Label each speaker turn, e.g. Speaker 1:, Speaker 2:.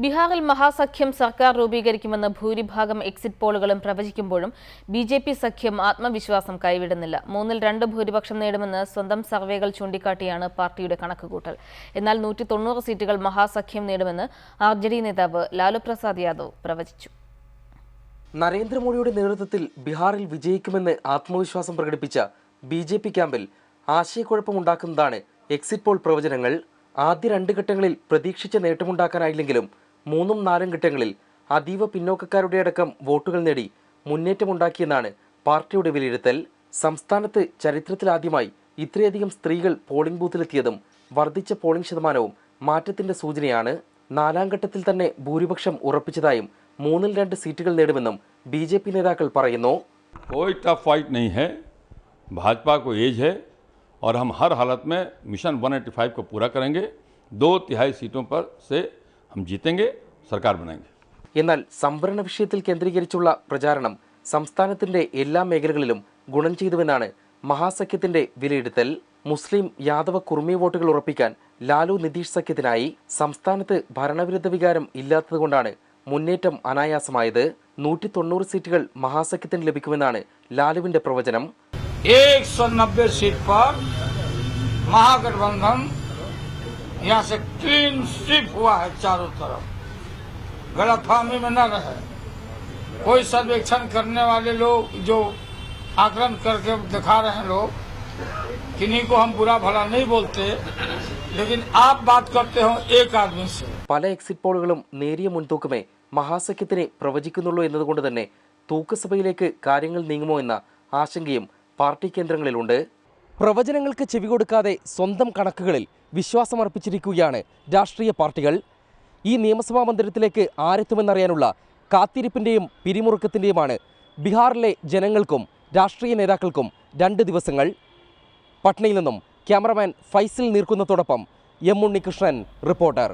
Speaker 1: ബീഹാറിൽ മഹാസഖ്യം സർക്കാർ രൂപീകരിക്കുമെന്ന് ഭൂരിഭാഗം എക്സിറ്റ് പോളുകളും പ്രവചിക്കുമ്പോഴും ബി.ജെ.പി. സഖ്യം ആത്മവിശ്വാസം കൈവിടുന്നില്ല. 2 ഭൂരിപക്ഷം നേടുമെന്ന് സ്വന്തം സർവേകൾ ചൂണ്ടിക്കാട്ടിയാണ് പാർട്ടിയുടെ കണക്കുകൂട്ടൽ. എന്നാൽ 190 സീറ്റുകൾ മഹാസഖ്യം നേടുമെന്ന് ആർ.ജെ.ഡി. നേതാവ് ലാലു പ്രസാദ് യാദവ് പ്രവചിച്ചു.
Speaker 2: നരേന്ദ്രമോദിയുടെ നേതൃത്വത്തിൽ ബീഹാറിൽ വിജയിക്കുമെന്ന് ആത്മവിശ്വാസം പ്രകടിപ്പിച്ച ബി.ജെ.പി. ക്യാമ്പിൽ ആശയക്കുഴപ്പമുണ്ടാക്കുന്നതാണ് എക്സിറ്റ് പോൾ പ്രവചനങ്ങൾ. ആദ്യ 2 ഘട്ടങ്ങളിൽ പ്രതീക്ഷിച്ച നേട്ടമുണ്ടാക്കാനായില്ലെങ്കിലും 3ഉം 4ഉം ഘട്ടങ്ങളിൽ അതീവ പിന്നോക്കക്കാരുടെ അടക്കം വോട്ടുകൾ നേടി മുന്നേറ്റമുണ്ടാക്കിയെന്നാണ് പാർട്ടിയുടെ വിലയിരുത്തൽ. സംസ്ഥാനത്ത് ചരിത്രത്തിലാദ്യമായി ഇത്രയധികം സ്ത്രീകൾ പോളിംഗ് ബൂത്തിലെത്തിയതും വർദ്ധിച്ച പോളിംഗ് ശതമാനവും മാറ്റത്തിന്റെ സൂചനയാണ്. 4ാം ഘട്ടത്തിൽ തന്നെ ഭൂരിപക്ഷം ഉറപ്പിച്ചതായും 3ൽ 2 സീറ്റുകൾ നേടുമെന്നും ബി.ജെ.പി. നേതാക്കൾ പറയുന്നു.
Speaker 3: कोई टफ फाइट नहीं है, भाजपा को एज है और हम हर हालत में मिशन 185 को पूरा करेंगे. 2/3 सीटों पर से हम जीतेंगे, सरकार बनाएंगे.
Speaker 2: എന്നാൽ സംവരണ വിഷയത്തിൽ കേന്ദ്രീകരിച്ചുള്ള പ്രചാരണം സംസ്ഥാനത്തിന്റെ എല്ലാ മേഖലകളിലും ഗുണം ചെയ്തുവെന്നാണ് മഹാസഖ്യത്തിന്റെ വിലയിരുത്തൽ. മുസ്ലിം യാദവ കുർമി വോട്ടുകൾ ഉറപ്പിക്കാൻ ലാലു നിതീഷ് സഖ്യത്തിനായി. സംസ്ഥാനത്ത് ഭരണവിരുദ്ധ വികാരം ഇല്ലാത്തതുകൊണ്ടാണ് മുന്നേറ്റം അനായാസമായത്. 190 സീറ്റുകൾ മഹാസഖ്യത്തിന് ലഭിക്കുമെന്നാണ് ലാലുവിന്റെ പ്രവചനം.
Speaker 4: 190 सीट पर महागठबंधन यहाँ से क्लीन स्वीप हुआ है चारों तरफ. गलतफहमी में न रहे. कोई सर्वेक्षण करने वाले लोग जो आकलन करके दिखा रहे हैं लोग, किन्हीं को हम बुरा भला नहीं बोलते, लेकिन आप बात करते हो एक आदमी से.
Speaker 2: പല എക്സിറ്റ് പോളുകളും നേരിയ മുൻതൂക്കമേ മഹാസഖ്യത്തിന് പ്രവചിക്കുന്നുള്ളൂ എന്നതുകൊണ്ട് തന്നെ തൂക്കസഭയിലേക്ക് കാര്യങ്ങൾ നീങ്ങുമോ എന്ന ആശങ്കയും പാർട്ടി കേന്ദ്രങ്ങളിലുണ്ട്. പ്രവചനങ്ങൾക്ക് ചെവി കൊടുക്കാതെ സ്വന്തം കണക്കുകളിൽ വിശ്വാസമർപ്പിച്ചിരിക്കുകയാണ് രാഷ്ട്രീയ പാർട്ടികൾ. ഈ നിയമസഭാ മന്ദിരത്തിലേക്ക് ആരെത്തുമെന്നറിയാനുള്ള കാത്തിരിപ്പിന്റെയും പിരിമുറുക്കത്തിന്റെയുമാണ് ബീഹാറിലെ ജനങ്ങൾക്കും രാഷ്ട്രീയ നേതാക്കൾക്കും 2 ദിവസങ്ങൾ. പട്നയിൽ നിന്നും ക്യാമറമാൻ ഫൈസൽ നീർക്കുന്നതോടൊപ്പം എം ഉണ്ണികൃഷ്ണൻ, റിപ്പോർട്ടർ.